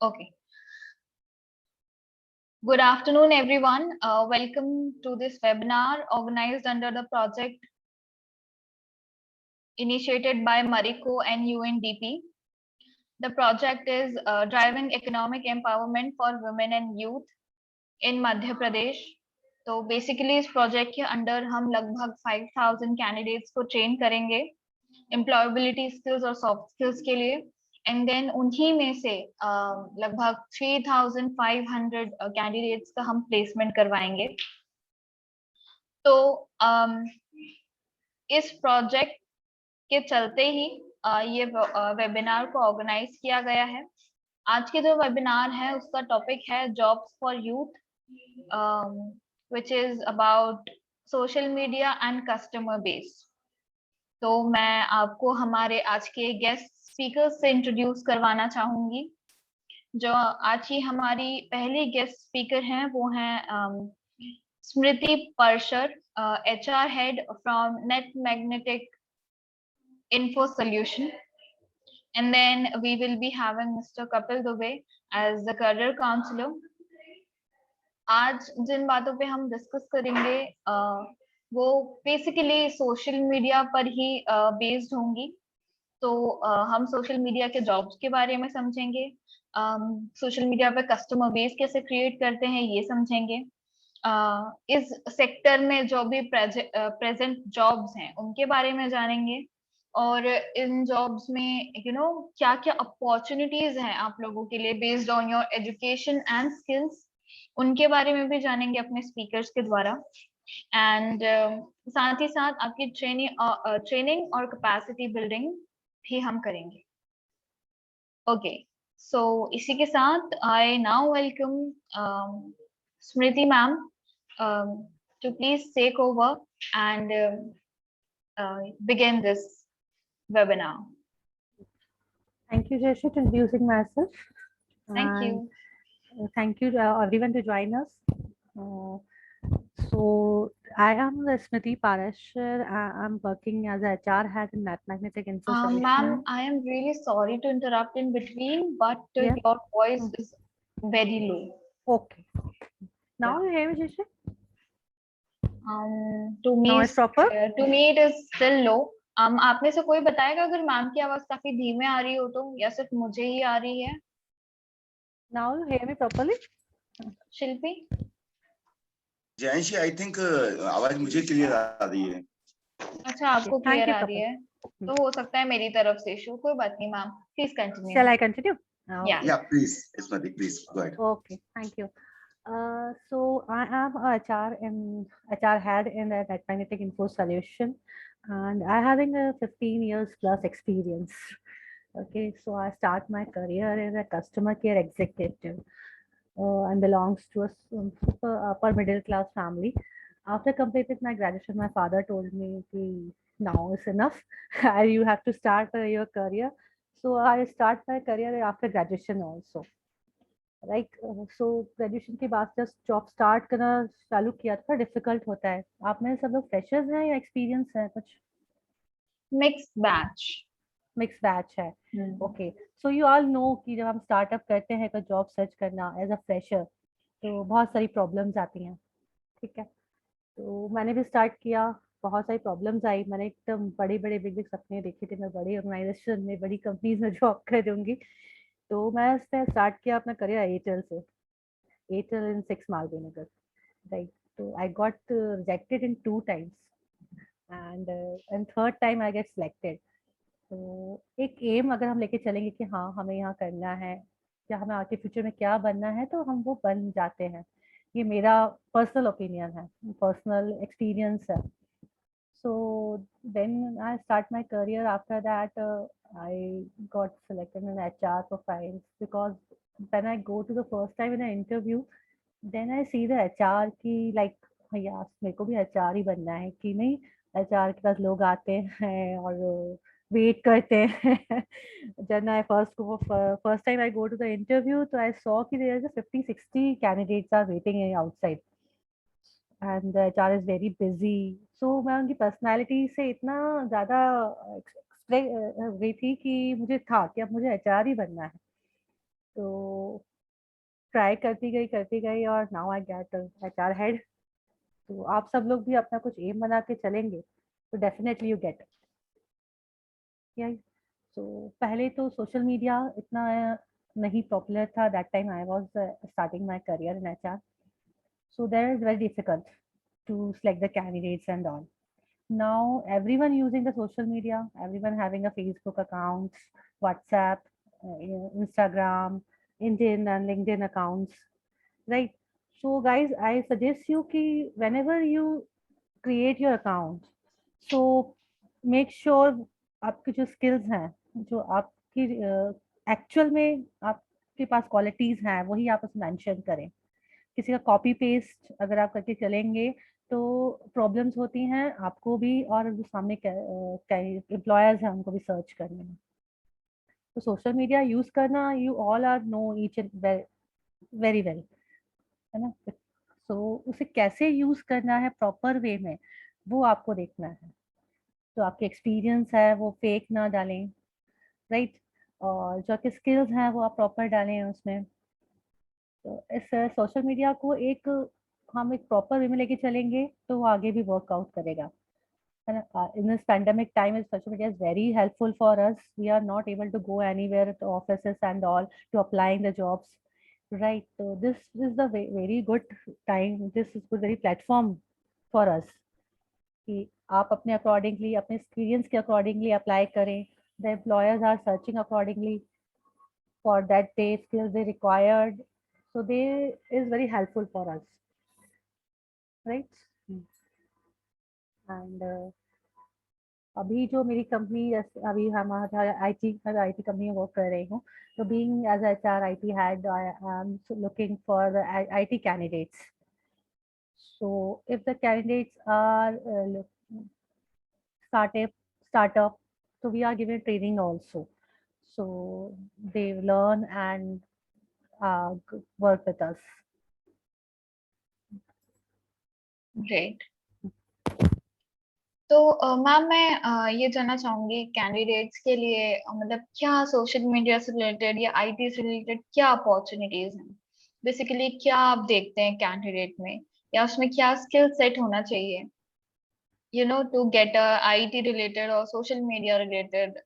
Okay. Good afternoon, everyone. Welcome to this webinar organized under the project initiated by Marico and UNDP. The project is driving economic empowerment for women and youth in Madhya Pradesh. तो basically इस project के under हम लगभग 5000 candidates को train करेंगे employability skills और soft skills के लिए एंड देन उन्हीं में से लगभग 3500 कैंडिडेट्स का हम प्लेसमेंट करवाएंगे। तो इस प्रोजेक्ट के चलते ही ये वेबिनार को ऑर्गेनाइज किया गया है। आज के जो वेबिनार है उसका टॉपिक है jobs for youth, which is about social media and customer base. तो मैं आपको हमारे आज के गेस्ट स्पीकर्स से इंट्रोड्यूस करवाना चाहूंगी। जो आज की हमारी पहली गेस्ट स्पीकर हैं वो हैं स्मृति परशर, HR head from net magnetic info solution, and then we will be having Mr. Kapil Dubey as the career counselor. आज जिन बातों पे हम डिस्कस करेंगे वो बेसिकली सोशल मीडिया पर ही बेस्ड होंगी। तो हम सोशल मीडिया के जॉब्स के बारे में समझेंगे, सोशल मीडिया पे कस्टमर बेस कैसे क्रिएट करते हैं ये समझेंगे, इस सेक्टर में जो भी प्रेजेंट जॉब्स हैं उनके बारे में जानेंगे और इन जॉब्स में क्या क्या अपॉर्चुनिटीज हैं आप लोगों के लिए based on your education and skills, उनके बारे में भी जानेंगे अपने स्पीकर्स के द्वारा। एंड साथ ही साथ आपकी ट्रेनिंग और कैपेसिटी बिल्डिंग भी हम करेंगे। ओके, सो इसी के साथ I now welcome Smriti ma'am to please take over and begin this webinar. Thank you, Jashi, for introducing myself. Thank you. Thank you everyone to join us. So I am Smriti Parashar. I'm working as a HR head in Net Magnetic Info Solutions. Ma'am, I am really sorry to interrupt in between, but your voice is very low. Okay. Now you hear me, Jashi? To me, now it's proper? To me it is still low. आप में से कोई बताएगा अगर ma'am की आवाज काफी धीमे आ रही हो तो, या सिर्फ मुझे ही आ रही है? Now you hear me properly? Shilpi? Jayanshi, I think आवाज मुझे क्लियर आ रही है। अच्छा, आपको क्लियर आ रही है तो हो सकता है मेरी तरफ से इशू, कोई बात नहीं ma'am, please continue. Shall I continue? Yeah, please, Smriti, please go ahead. Okay, thank you. So I am a HR head in the Net Magnetic Info Solution, and I having a 15 years plus experience. Okay, so I start my career as a customer care executive and belongs to a super upper middle class family. After completing my graduation, my father told me, now is enough. You have to start your career. So I start my career after graduation also. Like so graduation के बाद just job start करना चालू किया था, difficult होता है। आप में सब लोग फ्रेशर्स हैं या एक्सपीरियंस है? कुछ मिक्स बैच है। Okay, so you all know कि जब हम स्टार्टअप करते हैं तो जॉब सर्च करना एज अ फ्रेशर तो बहुत सारी प्रॉब्लम्स आती हैं, ठीक है। तो मैंने भी स्टार्ट किया, बहुत सारी प्रॉब्लम्स आई। मैंने एकदम बड़े बड़े बिग बिग सपने देखे थे, मैं बड़ी ऑर्गेनाइजेशन में बड़ी कंपनीज में जॉब करूँगी। तो मैं इसने स्टार्ट किया अपना करियर एयरटेल से, एयरटेल इन 6 मालवीय नगर, राइट। तो I got rejected in 2 times and third time I get selected. तो एक एम अगर हम लेके चलेंगे कि हाँ हमें यहाँ करना है या हमें आगे फ्यूचर में क्या बनना है तो हम वो बन जाते हैं। ये मेरा पर्सनल ओपिनियन है, पर्सनल एक्सपीरियंस है। So then I start my career. After that, I got selected in HR profile because when I go to the first time in an interview, then I see the HR की like भैया मेरे को भी HR ही बनना है कि नहीं। HR के पास लोग आते हैं और वेट करते हैं। Then I first time I go to the interview, तो I saw कि there is a 50-60 candidates are waiting outside. And the HR is very busy. So मैं उनकी पर्सनालिटी से इतना ज़्यादा एक्सप्रेस गई थी कि मुझे था कि अब मुझे HR ही बनना है। तो ट्राई करती गई और now I get HR head. तो आप सब लोग भी अपना कुछ एम बना के चलेंगे तो डेफिनेटली यू गेट। तो पहले तो सोशल मीडिया इतना नहीं पॉपुलर था, that time I was starting my career in HR, so there is very difficult to select the candidates and all. Now everyone using the social media, everyone having a Facebook account, WhatsApp, Instagram, Indian and LinkedIn accounts, right? So guys, I suggest you ki whenever you create your account, so make sure आपकी जो skills हैं, जो आपकी actual में आपके पास qualities हैं, वही आप उसमें मेंशन करें। किसी का कॉपी पेस्ट अगर आप करके चलेंगे तो प्रॉब्लम्स होती हैं आपको भी और जो सामने एम्प्लॉयर्स हैं उनको भी सर्च करने में। तो सोशल मीडिया यूज करना, you all are know each and very well, है ना? सो उसे कैसे यूज करना है प्रॉपर वे में, वो आपको देखना है। जो आपके एक्सपीरियंस है वो फेक ना डालें, राइट? और जो आपके स्किल्स हैं वो आप प्रॉपर डालें उसमें। तो इस सोशल मीडिया को हम एक प्रॉपर वे में लेके चलेंगे तो वो आगे भी वर्कआउट करेगा, है ना? In this pandemic time, social media is very helpful for us. We are not able to go anywhere to offices and all to applying the jobs, right? So this is the very good time. This is good very platform for us कि आप अपने accordingly, अपने experience के accordingly apply करें. The employers are searching accordingly for that day skills they required. So they is very helpful for us, right? And अभी जो मेरी company, अभी हमारा आईटी कंपनी में वर्क कर रही हूँ, तो being as HR IT head, I am looking for IT candidates. So if the candidates are startup, so we are giving training also, so they learn and work with us. Great. तो ma'am मैं ये जानना चाहूंगी candidates के लिए मतलब क्या social media से रिलेटेड या आईटी से रिलेटेड क्या अपॉर्चुनिटीज हैं, बेसिकली क्या आप देखते हैं कैंडिडेट में, या उसमें क्या स्किल सेट होना चाहिए to get a IT related और social media related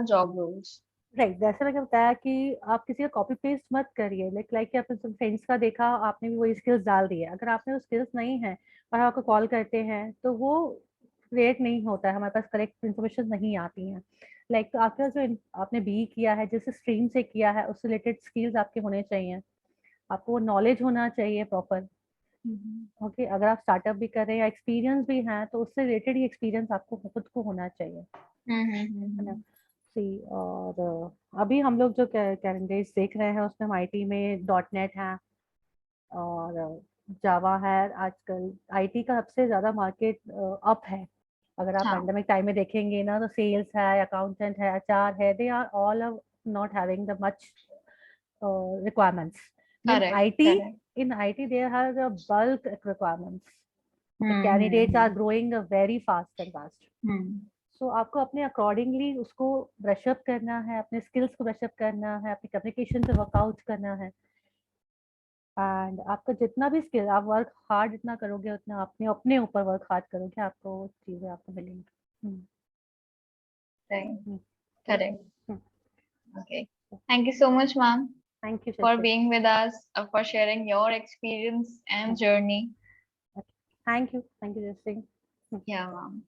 job roles. Right, जैसे मैंने बताया कि आप किसी का कॉपी पेस्ट मत करिए, लाइक कि आपने फ्रेंड्स का देखा, आपने भी वही स्किल्स डाल दिए। अगर आपने वो स्किल्स नहीं है और आपको कॉल करते हैं तो वो क्रिएट नहीं होता है, हमारे पास करेक्ट इन्फॉर्मेशन नहीं आती हैं। लाइक तो आपका जो आपने बी किया है, जिस स्ट्रीम से किया है, उससे रिलेटेड स्किल्स आपके होने चाहिए, आपको वो नॉलेज होना चाहिए प्रॉपर। ओके, अगर आप स्टार्टअप भी कर रहे हैं या एक्सपीरियंस भी हैं तो उससे रिलेटेड ही एक्सपीरियंस आपको खुद को होना चाहिए, है ना? सी और अभी हम लोग जो कैंडिडेट्स देख रहे हैं उसमें हम आईटी में .NET है और जावा है। आजकल आईटी का सबसे ज़्यादा मार्केट अप है। अगर आप हाँ, पैंडेमिक टाइम में देखेंगे ना, तो सेल्स है, अकाउंटेंट है, HR है, they are all not having the much requirements. In correct IT, correct. in IT there are the bulk requirements. The candidates are growing very fast and fast. So आपको अपने accordingly उसको brush-up करना है, अपने skills को brush-up करना है, अपने कम्युनिकेशन पे वर्कआउट करना है। एंड आपका जितना भी स्किल, आप वर्क हार्ड जितना करोगे उतना अपने अपने ऊपर वर्क हार्ड करोगे, आपको चीजें आपको मिलेंगी। Correct. Okay. Thank you so much, ma'am, thank you for being with us, for sharing your experience and journey. Thank you Jaisingh. Yeah, ma'am.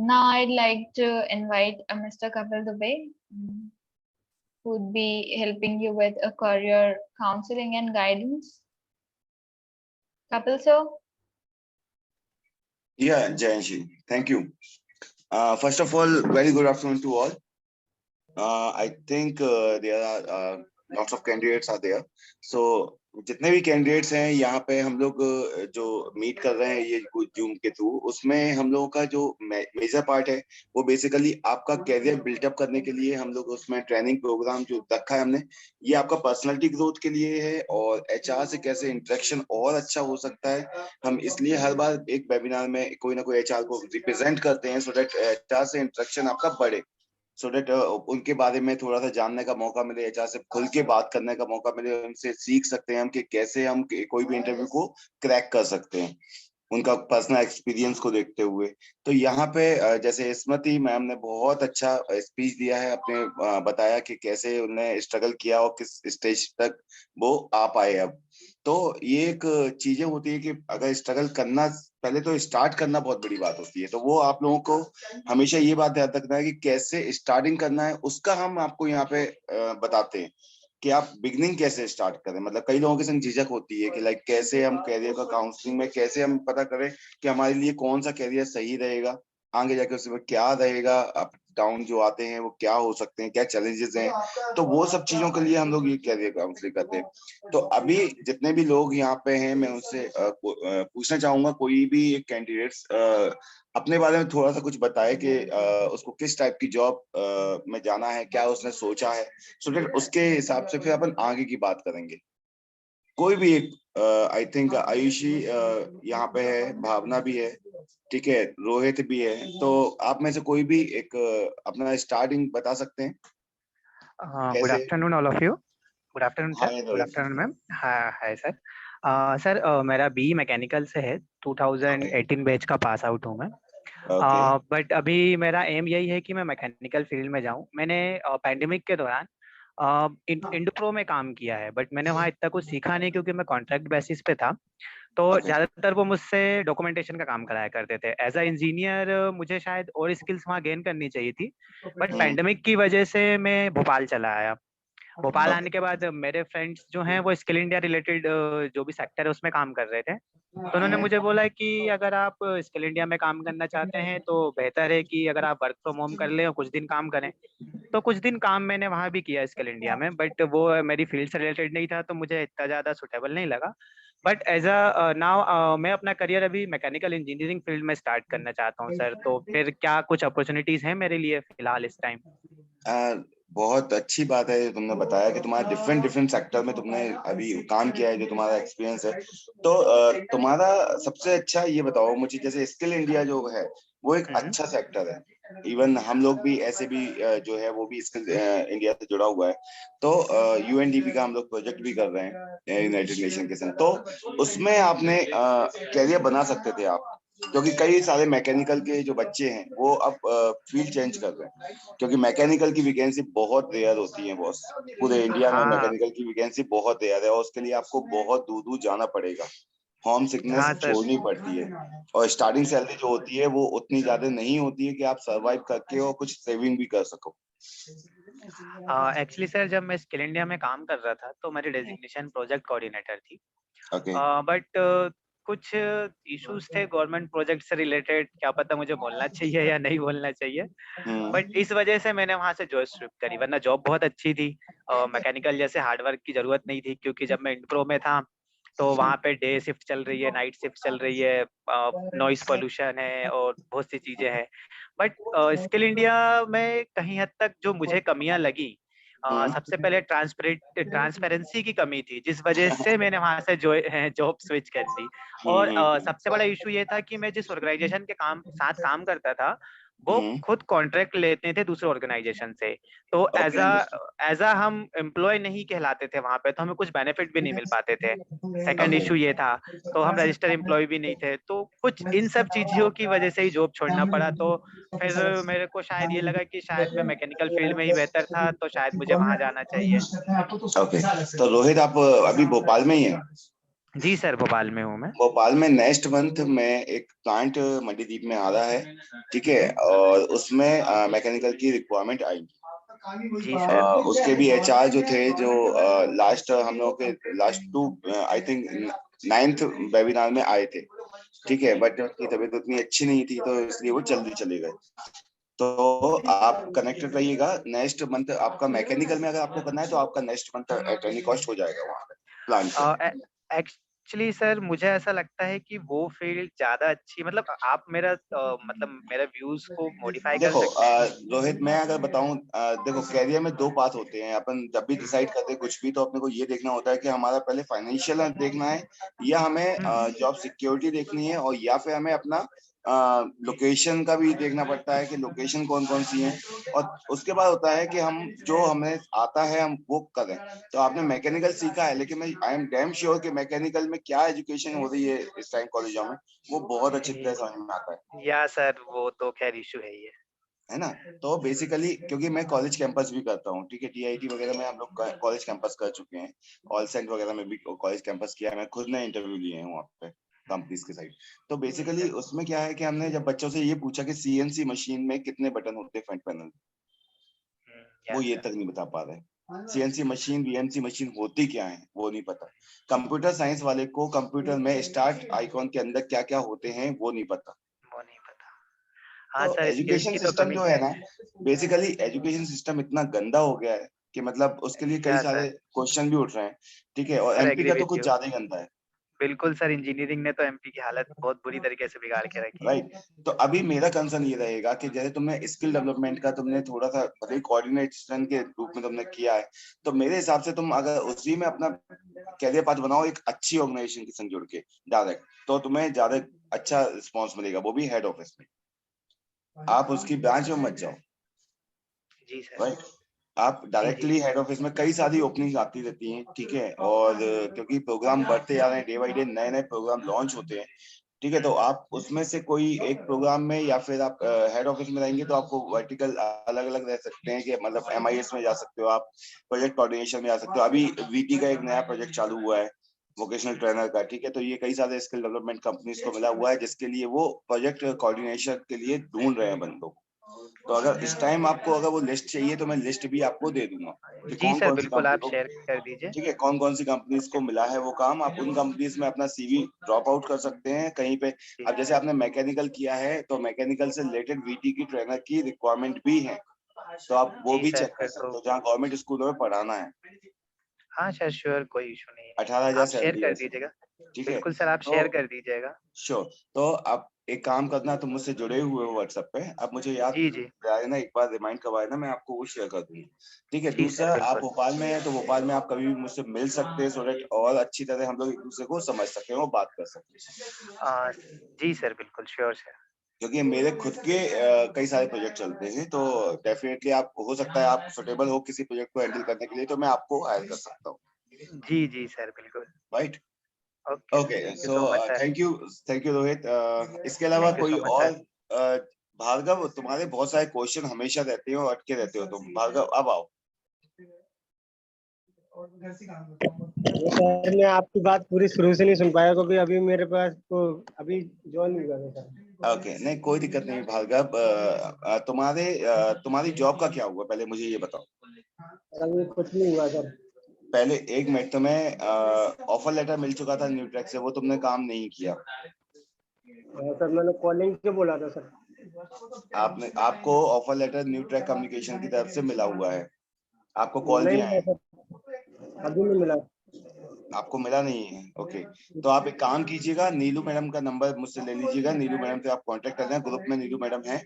Now I'd like to invite Mr. Kapil Dubey, who would be helping you with a career counseling and guidance. Kapil sir? Yeah, Jayanshi, thank you. First of all, very good afternoon to all. I think there are lots of candidates are there. So जितने भी candidates हैं यहाँ पे हम लोग जो meet कर रहे हैं ये जूम के थ्रू, उसमें हम लोगों का जो मेजर पार्ट है वो बेसिकली आपका कैरियर बिल्टअप करने के लिए हम लोग उसमें ट्रेनिंग प्रोग्राम जो रखा है हमने, ये आपका पर्सनालिटी ग्रोथ के लिए है और HR से कैसे इंटरेक्शन और अच्छा हो सकता है। हम इसलिए हर बार एक वेबिनार में कोई ना कोई HR को रिप्रेजेंट करते हैं सो दैट HR से इंटरेक्शन आपका बढ़े। सो दैट उनके बारे में थोड़ा सा जानने का मौका मिले, एचआर से खुल के बात करने का मौका मिले, उनसे सीख सकते हैं हम कि कैसे हम कोई भी इंटरव्यू को क्रैक कर सकते हैं उनका पर्सनल एक्सपीरियंस को देखते हुए। तो यहाँ पे जैसे स्मृति मैम ने बहुत अच्छा स्पीच दिया है, अपने बताया कि कैसे उन्होंने स्ट्रगल किया और किस स्टेज तक वो आ पाए अब। तो ये एक चीजें होती है कि अगर स्ट्रगल करना, पहले तो स्टार्ट करना बहुत बड़ी बात होती है, तो वो आप लोगों को हमेशा ये बात ध्यान रखना है कि कैसे स्टार्टिंग करना है, उसका हम आपको यहाँ पे बताते हैं कि आप बिगनिंग कैसे स्टार्ट करें। मतलब कई लोगों के संग झिझक होती है कि लाइक कैसे हम कैरियर का काउंसलिंग में कैसे हम पता करें कि हमारे लिए कौन सा कैरियर सही रहेगा, आगे जाके उसमें क्या रहेगा, अप डाउन जो आते हैं वो क्या हो सकते हैं, क्या चैलेंजेस हैं। तो वो सब चीजों के लिए हम लोग ये कैरियर काउंसलिंग करते हैं। तो अभी जितने भी लोग यहाँ पे हैं, मैं उनसे पूछना चाहूंगा, कोई भी एक कैंडिडेट्स अपने बारे में थोड़ा सा कुछ बताए कि उसको किस टाइप की जॉब में जाना है, क्या उसने सोचा है, सो दैट उसके हिसाब से फिर अपन आगे की बात करेंगे। कोई भी एक, आई थिंक आयुषी यहाँ पे है, भावना भी है, ठीक है, रोहित भी है, तो आप में से कोई भी एक अपना स्टार्टिंग बता सकते हैं Good कैसे? afternoon, all of you. Good afternoon, sir. Hi Good Rohit. afternoon, ma'am. Hi, sir. Sir मेरा बी मैकेनिकल से है, 2018 बैच का पास आउट हूँ मैं। ओके। बट अभी मेरा एम यही है कि मैं मैकेनिकल फील्ड में जाऊँ। मैंने पैंडेमिक के दौरान इंडोप्रो में काम किया है, बट मैंने वहाँ इतना कुछ सीखा नहीं क्योंकि मैं कॉन्ट्रैक्ट बेसिस पे था। तो ओके। ज्यादातर वो मुझसे डॉक्यूमेंटेशन का काम कराया करते थे। एज अ इंजीनियर मुझे शायद और स्किल्स वहाँ गेन करनी चाहिए थी, बट पैंडेमिक की वजह से मैं भोपाल चला आया। भोपाल आने के बाद मेरे फ्रेंड्स जो हैं वो स्किल इंडिया रिलेटेड जो भी सेक्टर है उसमें काम कर रहे थे। तो उन्होंने मुझे बोला कि अगर आप स्किल इंडिया में काम करना चाहते हैं तो बेहतर है कि अगर आप वर्क फ्रॉम होम कर लें और कुछ दिन काम करें। तो कुछ दिन काम मैंने वहाँ भी किया स्किल इंडिया में, बट वो मेरी फील्ड से रिलेटेड नहीं था तो मुझे इतना ज़्यादा सुटेबल नहीं लगा। बट एज अ नाउ मैं अपना करियर अभी मैकेनिकल इंजीनियरिंग फील्ड में स्टार्ट करना चाहता हूँ सर। तो फिर क्या कुछ अपॉर्चुनिटीज हैं मेरे लिए फिलहाल इस टाइम? बहुत अच्छी बात है तुमने बताया कि तुम्हारा डिफरेंट डिफरेंट सेक्टर में तुमने अभी काम किया है, जो तुम्हारा एक्सपीरियंस है। तो तुम्हारा सबसे अच्छा ये बताओ मुझे, जैसे स्किल इंडिया जो है वो एक अच्छा सेक्टर है। इवन हम लोग भी ऐसे भी जो है वो भी स्किल इंडिया से जुड़ा हुआ है। तो यूएनडीपी का हम लोग प्रोजेक्ट भी कर रहे हैं यूनाइटेड नेशन के संग। तो उसमें आपने कैरियर बना सकते थे आप, क्योंकि कई सारे मैकेनिकल के जो बच्चे हैं वो अब फील्ड चेंज कर रहे हैं, क्योंकि मैकेनिकल की वैकेंसी बहुत रेयर होती है बॉस। पूरे इंडिया में हाँ मैकेनिकल की वैकेंसी बहुत रेयर है, और उसके लिए आपको बहुत दूर दूर जाना पड़ेगा, होम सिकनेस हाँ सर। छोड़नी पड़ती है, और स्टार्टिंग सैलरी जो होती है वो उतनी ज्यादा नहीं होती है कि आप सरवाइव करके और कुछ सेविंग भी कर सको। एक्चुअली सर जब मैं स्किल इंडिया में काम कर रहा था तो मेरी डेजिग्नेशन प्रोजेक्ट कोऑर्डिनेटर थी। ओके। बट कुछ इश्यूज थे गवर्नमेंट प्रोजेक्ट से रिलेटेड, क्या पता मुझे बोलना चाहिए या नहीं बोलना चाहिए, बट इस वजह से मैंने वहां से जॉब स्विप करी। वरना जॉब बहुत अच्छी थी, मैकेनिकल जैसे हार्डवर्क की जरूरत नहीं थी क्योंकि जब मैं इंप्रो में था तो वहाँ पे डे शिफ्ट चल रही है, नाइट शिफ्ट चल रही है, नॉइस पोल्यूशन है और बहुत सी चीजें हैं। बट स्किल इंडिया में कहीं हद तक जो मुझे कमियां लगी, सबसे पहले ट्रांसपेरेंसी की कमी थी जिस वजह से मैंने वहां से जॉब स्विच कर दी। और सबसे बड़ा इशू ये था कि मैं जिस ऑर्गेनाइजेशन के काम करता था वो खुद कॉन्ट्रैक्ट लेते थे दूसरे ऑर्गेनाइजेशन से। तो एज अ हम एम्प्लॉय नहीं कहलाते थे वहां पे, तो हमें कुछ बेनिफिट भी नहीं मिल पाते थे। सेकंड इशू ये था। तो हम रजिस्टर एम्प्लॉय भी नहीं थे, तो कुछ इन सब चीजों की वजह से ही जॉब छोड़ना पड़ा। तो फिर मेरे को शायद ये लगा कि शायद मैं मैकेनिकल फील्ड में ही बेहतर था, तो शायद मुझे वहां जाना चाहिए। ओके। तो रोहित आप अभी भोपाल में ही है? जी सर, भोपाल में हूँ मैं। भोपाल में नेक्स्ट मंथ में एक प्लांट मंडीदीप में आ रहा है, ठीक है, और उसमें मैकेनिकल की रिक्वायरमेंट आएगी। जी सर। उसके भी एचआर जो थे, जो लास्ट हम लोग के last two I think 9th webinar में आए थे, ठीक है, बट उनकी तबीयत उतनी अच्छी नहीं थी तो इसलिए वो जल्दी चले गए। तो आप कनेक्टेड रहिएगा, नेक्स्ट मंथ आपका मैकेनिकल में अगर आपको करना है तो आपका नेक्स्ट मंथ ट्रेनिंग कॉस्ट हो जाएगा वहाँ पे प्लांट पे। एक्चुअली सर मुझे ऐसा लगता है कि वो फील्ड ज्यादा अच्छी, मतलब आप मेरा मतलब मेरे व्यूज को मॉडिफाई कर देखो सकते हैं। रोहित, मैं अगर बताऊं, देखो कैरियर में दो पाथ होते हैं। अपन जब भी डिसाइड करते हैं कुछ भी, तो अपने को ये देखना होता है कि हमारा पहले फाइनेंशियल देखना है, या हमें जॉब सिक्योरिटी देखनी है, और या फिर हमें अपना लोकेशन का भी देखना पड़ता है कि लोकेशन कौन कौन सी है, और उसके बाद होता है कि हम जो हमें आता है हम वो करें। तो आपने मैकेनिकल सीखा है, लेकिन मैं आई एम डैम श्योर कि मैकेनिकल में क्या एजुकेशन हो रही है इस टाइम कॉलेजों में, वो बहुत अच्छी तरह समझ में आता है। या सर वो तो खैर इशू है ना। तो बेसिकली क्योंकि मैं कॉलेज कैंपस भी करता हूँ, ठीक है, टीआईटी वगैरह में हम लोग कॉलेज कैंपस कर चुके हैं, ऑल सेंट वगैरह में भी कॉलेज कैंपस किया है, मैं खुद ने इंटरव्यू लिए हैं वहाँ पे कंपनीज के साइड। तो बेसिकली उसमें क्या है कि हमने जब बच्चों से ये पूछा कि सीएनसी मशीन में कितने बटन होते हैं फ्रंट पैनल, वो ये तक नहीं बता पा रहे। सीएनसी मशीन वीएनसी मशीन होती क्या है वो नहीं पता। कंप्यूटर साइंस वाले को कंप्यूटर में स्टार्ट आइकॉन के अंदर क्या क्या होते हैं वो नहीं पता। वो नहीं पता। हाँ तो सर, स्किल्स एजुकेशन की तो सिस्टम कमी जो है ना, बेसिकली एजुकेशन सिस्टम इतना गंदा हो गया है कि मतलब उसके लिए कई या सारे सर क्वेश्चन भी उठ रहे हैं, ठीक है, और सर एमपी एग्री का तो विथ कुछ यू। ज्यादा ही गंदा है। बिल्कुल सर, इंजीनियरिंग ने तो एमपी की हालत बहुत बुरी तरीके से बिगाड़ के रखी है। राइट। तो अभी मेरा कंसर्न ये रहेगा कि जैसे तुमने स्किल डेवलपमेंट का तुमने थोड़ा सा मतलब कोऑर्डिनेशन के रूप में तुमने किया है, तो मेरे हिसाब से तुम अगर उसी में अपना कैरियर पाथ बनाओ एक अच्छी ऑर्गेनाइजेशन के संग जुड़ के डायरेक्ट, तो तुम्हें ज्यादा अच्छा रिस्पॉन्स मिलेगा, वो भी हेड ऑफिस में। आप उसकी ब्रांच में मत जाओ, जी सर। राइट। आप जी जी डायरेक्टली हेड ऑफिस में कई सारी ओपनिंग आती रहती हैं, ठीक है, और क्योंकि प्रोग्राम बढ़ते जा रहे हैं डे बाई डे, नए नए प्रोग्राम लॉन्च होते हैं, ठीक है, तो आप उसमें से कोई एक प्रोग्राम में या फिर आप हेड ऑफिस में रहेंगे तो आपको वर्टिकल अलग अलग रह सकते हैं कि मतलब एमआईएस में जा सकते हो आप, प्रोजेक्ट कोऑर्डिनेशन में जा सकते हो। अभी वीटी का एक नया प्रोजेक्ट चालू हुआ है वोकेशनल ट्रेनर का, ठीक है, तो ये कई सारे स्किल डेवलपमेंट कंपनीज को मिला हुआ है जिसके लिए वो प्रोजेक्ट कोऑर्डिनेशन के लिए ढूंढ रहे हैं बंदों को। तो अगर इस टाइम आपको अगर वो लिस्ट चाहिए तो मैं लिस्ट भी आपको दे दूंगा कि जी कौन सर, कौन सी बिल्कुल कंपनी आप को, शेयर कर दीजिए। ठीक है, कौन कौन सी कंपनीज को मिला है वो काम। आप उन कंपनीज में अपना सीवी ड्रॉप आउट कर सकते हैं कहीं पे। जी अब जैसे आपने मैकेनिकल किया है तो मैकेनिकल से रिलेटेड वीटी की ट्रेनर की रिक्वायरमेंट भी है, तो आप वो जी भी सर, चेक कर फिर सकते तो हो जहाँ गवर्नमेंट स्कूलों में पढ़ाना है। हाँ सर, श्योर, कोई इशू नहीं है। 18,000 आप शेयर सैलरी है कर इसमें, दीजिएगा। ठीक है। बिल्कुल सर, आप तो शेयर कर दीजिएगा। श्योर। तो आप एक काम करना, तुम मुझसे जुड़े हुए हो व्हाट्सएप पे, आप मुझे याद जी जी दिलाए ना, एक बार रिमाइंड करवाए ना, मैं आपको वो शेयर कर दूंगा, ठीक है। जी सर, दूसरा, आप बिल्कुल। भोपाल में हैं तो भोपाल में आप कभी भी मुझसे मिल सकते हैं, सो दैट और अच्छी तरह हम लोग एक दूसरे को समझ सकें और बात कर सकें, जी सर, बिल्कुल श्योर सर। क्योंकि मेरे खुद के कई सारे प्रोजेक्ट चलते हैं, तो डेफिनेटली आप हो सकता है आप सुटेबल हो किसी प्रोजेक्ट को हैंडल करने के लिए, तो मैं आपको हायर कर सकता हूँ, जी जी सर, बिल्कुल। Right. Okay sir, okay, thank you so so much sir. Thank you Rohit. इसके अलावा थैंक यू कोई सो मच और सर। भार्गव, तुम्हारे बहुत सारे क्वेश्चन हमेशा रहते हो, अटके रहते हो तुम, भार्गव अब आओ। वो सर मैं आपकी बात पूरी शुरू से नहीं सुन पाया क्योंकि अभी मेरे पास तो अभी ज्वाइन हुआ है सर। ओके, नहीं कोई दिक्कत नहीं भार्गव। तुम्हारी जॉब का क्या हुआ पहले मुझे ये बताओ। अभी कुछ नहीं हुआ सर। पहले एक मिनट, तुम्हें ऑफर लेटर मिल चुका था न्यूट्रैक से, वो तुमने काम नहीं किया। सर मैंने कॉलिंग के बोला था सर। आपको ऑफर लेटर न्यूट्रैक कम्युनिकेशन की तरफ से मिला हुआ है, आपको कॉल भी नहीं आए मिला हैं। सर, अभी नहीं मिला। आपको मिला नहीं है, ओके। तो आप एक काम कीजिएगा, नीलू मैडम का नंबर मुझसे ले लीजिएगा, नीलू मैडम से आप कांटेक्ट कर लें, ग्रुप में नीलू मैडम है,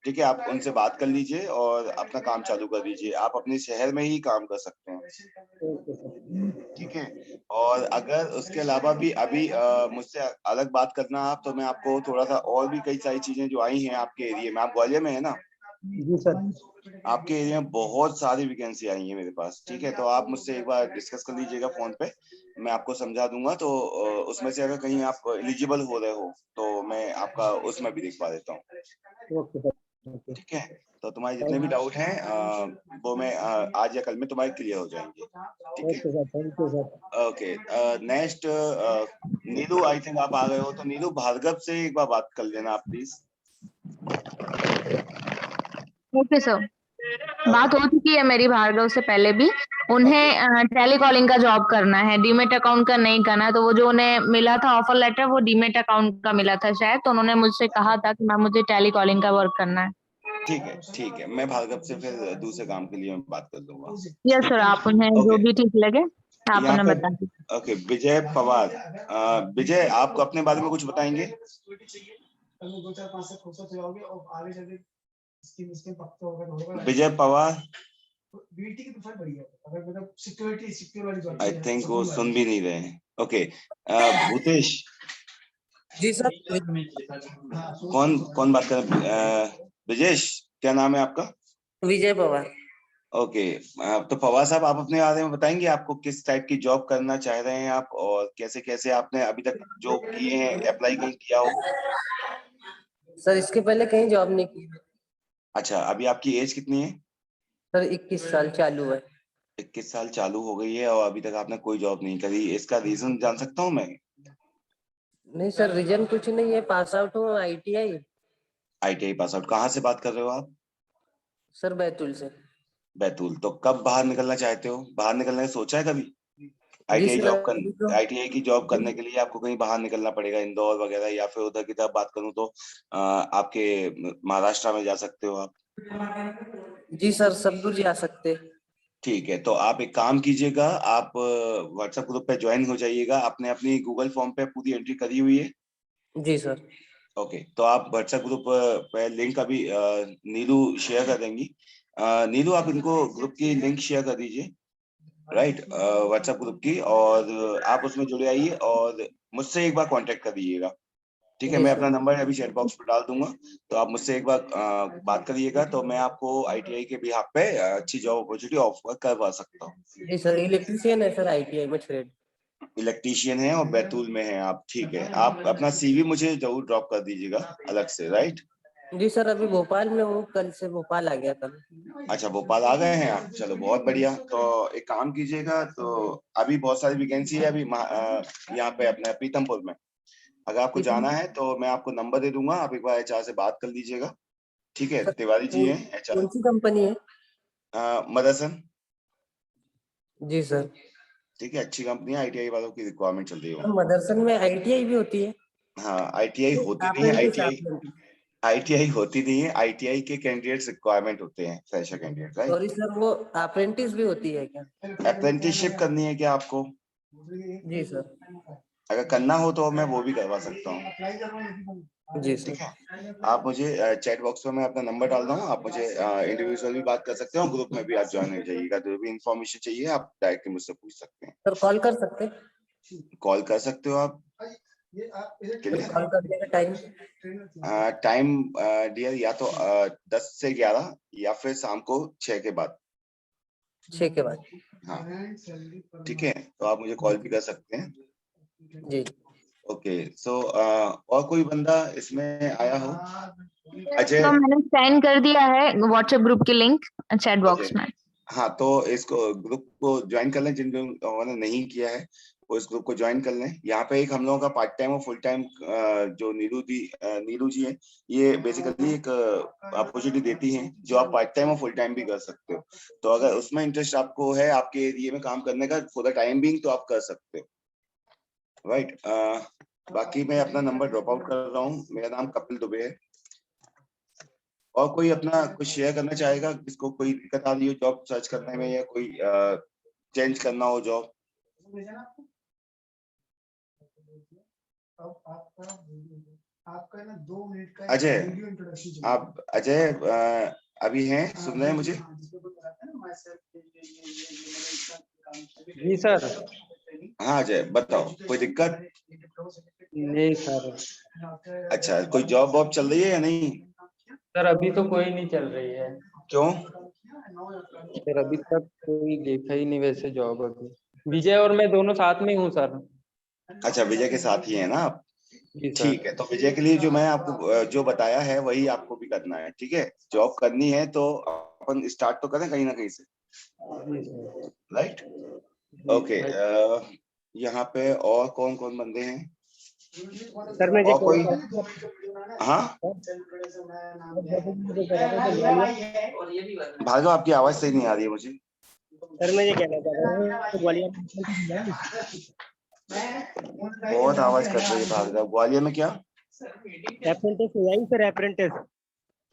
ठीक है, आप उनसे बात कर लीजिए और अपना काम चालू कर दीजिए। आप अपने शहर में ही काम कर सकते हैं, ओके सर। ठीक है। और अगर उसके अलावा भी अभी मुझसे अलग बात करना आप, तो मैं आपको थोड़ा सा और भी कई सारी चीजें जो आई हैं आपके एरिया में, आप ग्वालियर में है ना, जी सर। आपके एरिया में बहुत सारी वैकेंसी आई है मेरे पास, ठीक है, तो आप मुझसे एक बार डिस्कस कर लीजिएगा फोन पे, मैं आपको समझा दूंगा। तो उसमें से अगर कहीं आप एलिजिबल हो रहे हो तो मैं आपका उसमें भी दिखवा देता हूँ, ओके सर। ओके। ठीक है। तो तुम्हारे जितने भी डाउट हैं वो मैं आज या कल में तुम्हारे क्लियर हो जाएंगे, ठीक है। Okay sir, thank you sir. Okay, next Neelu, I think आप आ गए हो, तो नीलू भार्गव से एक बार बात कर लेना आप प्लीज। ओके सर, बात हो चुकी है मेरी भार्गव से पहले भी। उन्हें टेलीकॉलिंग का जॉब करना है, डीमेट अकाउंट का नहीं करना है। तो वो जो उन्हें मिला था ऑफर लेटर, वो डीमेट अकाउंट का मिला था शायद, तो उन्होंने मुझसे कहा था कि मैम मुझे टेलीकॉलिंग का वर्क करना है। ठीक है, मैं भार्गव से फिर दूसरे काम के लिए मैं बात कर लूंगा। यस सर, आप उन्हें जो ओके, भी ठीक लगे आप यहाँ उन्हें पे बता दीजिए। ओके, विजय पवार, विजय आपको अपने बारे में कुछ बताएंगे। विजय पवार, आई थिंक वो सुन भी नहीं रहे हैं। ओके, भूतेश, जी सर। कौन कौन बात कर रहे हैं? ब्रिजेश, क्या नाम है आपका? विजय पवार। ओके। तो फवाद साहब, आप अपने बारे में बताएंगे, आपको किस टाइप की जॉब करना चाह रहे हैं आप, और कैसे कैसे आपने अभी तक जो किए हैं, अप्लाई कहीं किया हो? सर इसके पहले कहीं जॉब नहीं की। अच्छा, अभी आपकी एज कितनी है? सर 21 साल चालू है। 21 साल चालू हो गई है और अभी तक आपने कोई जॉब नहीं करी, इसका रीजन जान सकता हूँ मैं? नहीं सर, रीजन कुछ नहीं है, पास आउट हूँ ITI। ITI pass out. कहाँ से बात कर रहे हो आप? सर बैतूल से। बैतूल। तो कब बाहर निकलना चाहते हो? बाहर निकलने का सोचा है कभी? जी ITI सर जॉब अभी तो। ITI की जॉब करने के लिए आपको कहीं बाहर निकलना पड़ेगा, इंदौर वगैरह, या फिर उधर की तरफ बात करूँ तो आपके महाराष्ट्र में जा सकते हो आप। जी सर सब दूर जा सकते। ठीक है, तो आप एक काम कीजिएगा, आप व्हाट्सएप ग्रुप पे ज्वाइन हो जाइएगा। आपने अपनी गूगल फॉर्म पे पूरी एंट्री करी हुई है? जी सर। ओके, तो आप व्हाट्सएप ग्रुप पे लिंक अभी नीलू शेयर कर देंगी। नीलू, आप इनको ग्रुप की लिंक शेयर कर दीजिए, राइट, व्हाट्सएप ग्रुप की, और आप उसमें जुड़े आइए और मुझसे एक बार कांटेक्ट कर दीजिएगा। ठीक है, जी मैं सर। अपना नंबर अभी चैट बॉक्स में डाल दूंगा, तो आप मुझसे एक बार बात करिएगा, तो मैं आपको ITI के बिहाफ पे अच्छी जॉब अपॉर्चुनिटी ऑफर करवा सकता हूँ। जी सर इलेक्ट्रीशियन है सर ITI में ट्रेड। इलेक्ट्रीशियन है और बैतूल में है आप, ठीक है। आप अपना CV मुझे जरूर ड्रॉप कर दीजिएगा अलग से, राइट? जी सर अभी भोपाल में हूँ, कल से भोपाल आ गया कल। अच्छा, भोपाल आ गए हैं आप, चलो बहुत बढ़िया। तो एक काम कीजिएगा, तो अभी बहुत सारी वैकेंसी है अभी यहाँ पे अपने पीतमपुर में। अगर आपको जाना है तो मैं आपको नंबर दे दूंगा, आप एक बार HR से बात कर लीजिएगा। ठीक है, सर तिवारी जी हैं HR। कौन सी कंपनी है? मदरसन। जी सर। ठीक है, अच्छी कंपनी है, ITI वालों की रिक्वायरमेंट चल रही है सर वहाँ। मदरसन में ITI भी होती है? हाँ, ITI होती नहीं है, अप्रेंटिस ITI अप्रेंटिस। ITI होती नहीं है, ITI के कैंडिडेट्स रिक्वायरमेंट होते हैं, fresher candidate, right? Sorry sir वो अप्रेंटिस भी होती है क्या? अप्रेंटिसशिप करनी है क्या आपको? जी सर। अगर करना हो तो मैं वो भी करवा सकता हूँ। जी ठीक सर। है, आप मुझे चैट बॉक्स में मैं अपना नंबर डाल रहा हूँ, आप मुझे इंडिविजुअल भी बात कर सकते हो, ग्रुप में भी आप ज्वाइन हो जाइएगा। जो भी इंफॉर्मेशन चाहिए आप डायरेक्टली मुझसे पूछ सकते हैं। सर कॉल कर सकते? कॉल कर सकते हो आप। सर कॉल करने का टाइम? टाइम डियर, या तो 10 से 11 या फिर शाम को 6 के बाद। 6 के बाद। हाँ, ठीक है, तो आप मुझे कॉल भी कर सकते हैं। जी। ओके, सो और कोई बंदा इसमें आया हो? अजय। तो मैंने सेंड कर दिया है व्हाट्सएप ग्रुप की लिंक चैट बॉक्स ओके, में। हाँ, तो इसको ग्रुप को ज्वाइन कर लें, जिन लोगों ने नहीं किया है वो इस ग्रुप को ज्वाइन कर लें। यहाँ पे एक हम लोगों का पार्ट टाइम और फुल टाइम जो नीलू जी है, ये बेसिकली एक अपॉर्चुनिटी देती हैं जो आप पार्ट टाइम और फुल टाइम भी कर सकते हो। तो अगर उसमें इंटरेस्ट आपको है, आपके एरिया में काम करने का फॉर द टाइम बीइंग, तो आप कर सकते हो, राइट? बाकी मैं अपना नंबर ड्रॉप आउट कर रहा हूँ, मेरा नाम कपिल दुबे है। और कोई अपना कुछ शेयर करना चाहेगा, किसको कोई दिक्कत आ रही हो जॉब सर्च करने में, या कोई चेंज करना हो जॉब? अजय, आप अजय अभी हैं, सुन रहे हैं मुझे? जी सर। हाँ अजय, बताओ, कोई दिक्कत? नहीं सर। अच्छा, कोई जॉब वॉब चल रही है या नहीं? सर अभी तो कोई नहीं चल रही है। क्यों? सर अभी तक कोई देखा ही नहीं वैसे जॉब अभी। विजय और मैं दोनों साथ में हूँ सर। अच्छा, विजय के साथ ही है ना आप? जी सर। ठीक है, तो विजय के लिए जो मैं आपको जो बताया है वही आपको भी करना है, ठीक है? जॉब करनी है तो अपन स्टार्ट तो करें कहीं ना कहीं से, जी सर। राइट? ओके, यहाँ पे और कौन कौन बंदे हैं? सर मैं ये और कोई? कहना हाँ चाहता भार्गव, आपकी आवाज सही नहीं आ रही है मुझे। सर मैं ये कहना चाह रहा हूँ तो ग्वालियर में बहुत आवाज कर रही है भार्गव। ग्वालियर में क्या? अप्रेंटिस हो जाएगी सर, अप्रेंटिस।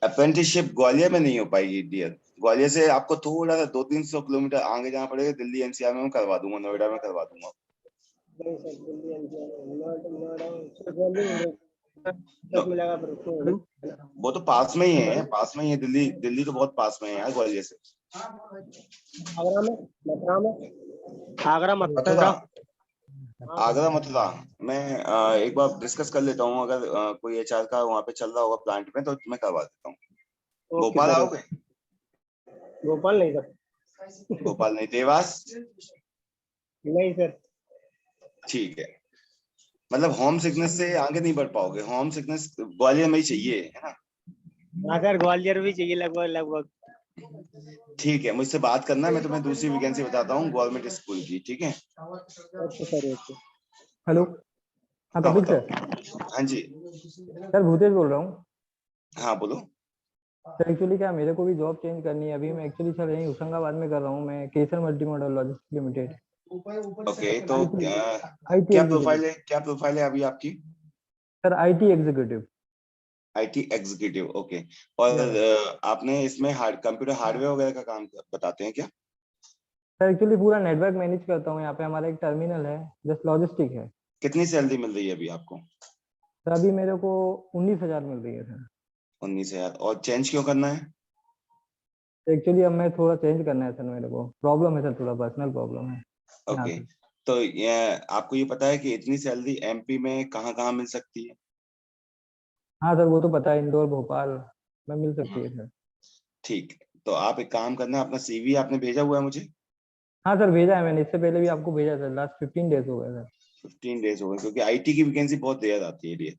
अप्रेंटिसशिप ग्वालियर में नहीं हो पाएगी डियर। ग्वालियर से आपको थोड़ा सा 200-300 किलोमीटर आगे जाना पड़ेगा, दिल्ली NCR में करवा दूंगा, नोएडा में करवा दूंगा। नहीं सर दिल्ली नोएडा नो, मिलेगा फिर उसको। वो तो पास में ही है, पास में ही है। दिल्ली दिल्ली तो बहुत पास में है यार ग्वालियर से। आगरा में, मथुरा में, आगरा मथुरा? मथुरा। आगरा मथुरा मैं एक बार डिस्कस कर लेता हूँ, अगर कोई एचआर का वहाँ पे चल रहा होगा प्लांट में तो मैं करवा देता हूँ। Okay Bhopal sir. आओगे? भोपाल नहीं सर। भोपाल नहीं, देवास? नहीं सर। ठीक है, मतलब होम सिकनेस से आगे नहीं बढ़ पाओगे, होम सिकनेस ग्वालियर में ही चाहिए, है ना? हाँ सर, ग्वालियर भी चाहिए लगभग लगभग। ठीक है, मुझसे बात करना, मैं तुम्हें दूसरी वैकेंसी बताता हूँ गवर्नमेंट स्कूल की, ठीक है? Okay sir, okay. हेलो। हाँ हाँ कपिल बताओ। सर। हाँ जी। सर भूतेश बोल रहा हूँ। हाँ बोलो। सर एक्चुअली क्या मेरे को भी जॉब चेंज करनी है। अभी मैं एक्चुअली सर यहीं होशंगाबाद में कर रहा हूँ, मैं Kesar multi modal logistic limited. Okay, तो आईटी क्या एग्जीक्यूटिव। प्रोफाइल है, क्या प्रोफाइल है अभी आपकी? Sir IT executive. IT executive, okay. और यस आपने इसमें कंप्यूटर हार्डवेयर वगैरह का काम बताते हैं क्या? सर, एक्चुअली पूरा नेटवर्क मैनेज करता हूँ। यहाँ पे हमारा एक टर्मिनल है, जस्ट लॉजिस्टिक है। कितनी सैलरी मिल रही है अभी आपको? सर अभी मेरे को 19,000 मिल रही है सर। 19,000। और चेंज क्यों करना है? एक्चुअली अब मैं थोड़ा चेंज करना है सर, मेरे को प्रॉब्लम है सर, थोड़ा पर्सनल प्रॉब्लम है यहाँ ओके, पे। तो ये आपको ये पता है कि इतनी सैलरी एमपी में कहाँ कहाँ मिल सकती है? हाँ सर वो तो पता है, इंदौर भोपाल में मिल सकती है सर। ठीक है, तो आप एक काम करना, अपना सीवी आपने भेजा हुआ है मुझे? हाँ सर भेजा है मैंने, इससे पहले भी आपको भेजा सर, लास्ट 15 डेज हो गए सर। 15 डेज हो गए, क्योंकि आईटी की वैकेंसी बहुत देर आती है ये,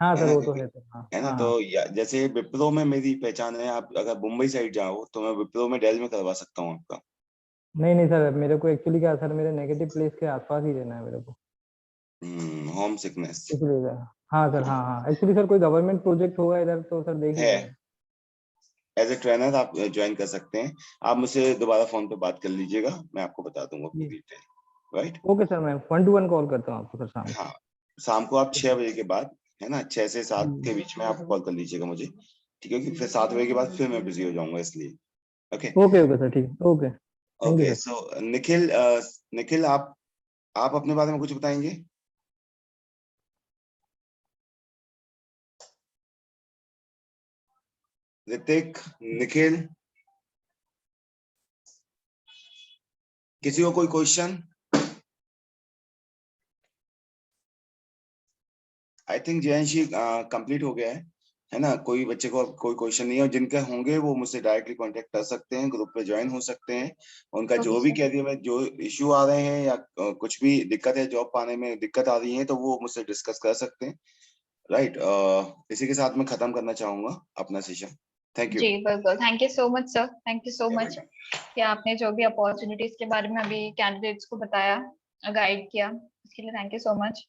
हाँ है सर ना? वो तो क्योंकि है सर। हाँ है ना, हाँ तो हाँ। जैसे विप्रो में मेरी पहचान है, आप अगर मुंबई साइड जाओ तो मैं विप्रो में डेल में करवा सकता हूँ आपका। नहीं नहीं सर, मेरे को एक्चुअली क्या सर, मेरे नेगेटिव प्लेस के आसपास ही रहना है मेरे को, होम सिकनेस इसलिए सर। हाँ सर हाँ हाँ, एक्चुअली सर कोई गवर्नमेंट प्रोजेक्ट होगा इधर तो सर देख है। लेंगे। एज ए ट्रेनर आप ज्वाइन कर सकते हैं। आप मुझसे दोबारा फोन पे बात कर लीजिएगा, मैं आपको बता दूंगा पूरी डिटेल। राइट। ओके सर, मैं 1-to-1 कॉल करता हूँ आपको सर शाम को। हाँ, शाम को आप 6 बजे के बाद, है ना, 6 से 7 हम्म। के बीच में आप कॉल कर लीजिएगा मुझे, ठीक है? क्योंकि फिर 7 बजे के बाद फिर मैं बिजी हो जाऊंगा, इसलिए। ओके। ओके ओके सर, ठीक है, okay, thank you okay, sir. So Nikhil, Nikhil आप अपने बारे में कुछ बताएंगे? ऋतिक, निखिल, किसी को कोई क्वेश्चन? आई थिंक जयंशी कंप्लीट हो गया है ना? कोई बच्चे को अब कोई क्वेश्चन नहीं है, और जिनके होंगे वो मुझसे डायरेक्टली कांटेक्ट कर सकते हैं, ग्रुप पे ज्वाइन हो सकते हैं। उनका ओके जो भी सर। कैरियर में जो इश्यू आ रहे हैं या कुछ भी दिक्कत है, जॉब पाने में दिक्कत आ रही है, तो वो मुझसे डिस्कस कर सकते हैं। राइट। इसी के साथ मैं खत्म करना चाहूंगा अपना सेशन। Thank ji you. बिल्कुल, thank you so much sir, thank you so much कि आपने जो भी अपॉर्चुनिटीज के बारे में अभी कैंडिडेट्स को बताया, गाइड किया, उसके लिए थैंक यू सो मच।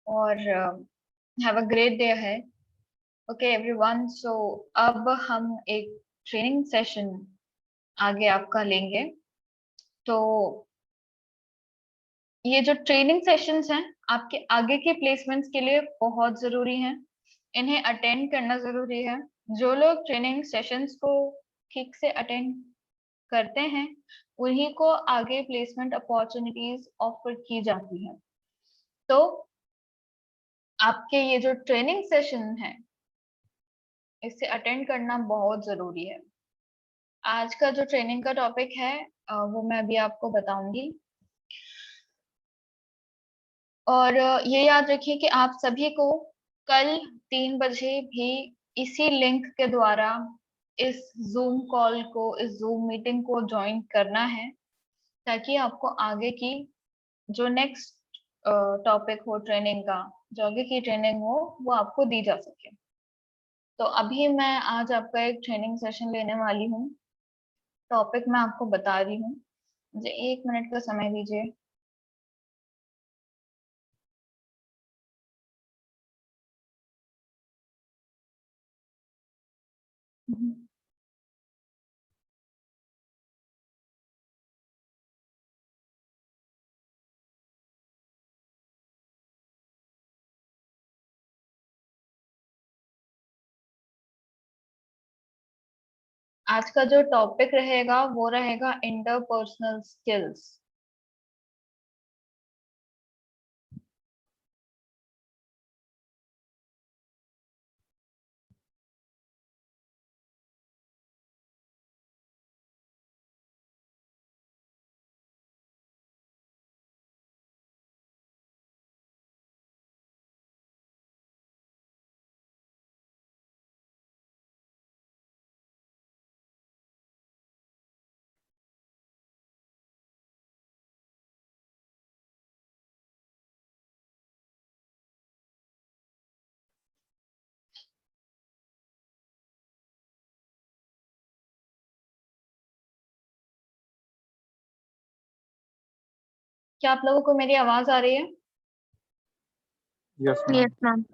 और हैव अ ग्रेट डे है। ओके एवरीवन, सो अब हम एक ट्रेनिंग सेशन आगे आपका लेंगे। तो ये जो ट्रेनिंग सेशंस हैं आपके आगे के प्लेसमेंट्स के लिए बहुत जरूरी हैं, इन्हें अटेंड करना जरूरी है। जो लोग ट्रेनिंग सेशंस को ठीक से अटेंड करते हैं उन्हीं को आगे प्लेसमेंट अपॉर्चुनिटीज ऑफर की जाती हैं। तो आपके ये जो ट्रेनिंग सेशन है इसे अटेंड करना बहुत जरूरी है। आज का जो ट्रेनिंग का टॉपिक है वो मैं अभी आपको बताऊंगी। और ये याद रखिए कि आप सभी को कल 3 बजे भी इसी लिंक के द्वारा इस जूम कॉल को, इस जूम मीटिंग को ज्वाइन करना है, ताकि आपको आगे की जो नेक्स्ट टॉपिक हो ट्रेनिंग का, जो आगे की ट्रेनिंग हो वो आपको दी जा सके। तो अभी मैं आज आपका एक ट्रेनिंग सेशन लेने वाली हूँ। टॉपिक मैं आपको बता रही हूँ, मुझे 1 मिनट का समय दीजिए। आज का जो टॉपिक रहेगा वो रहेगा इंटरपर्सनल स्किल्स। क्या आप लोगों को मेरी आवाज आ रही है? Yes, ma'am.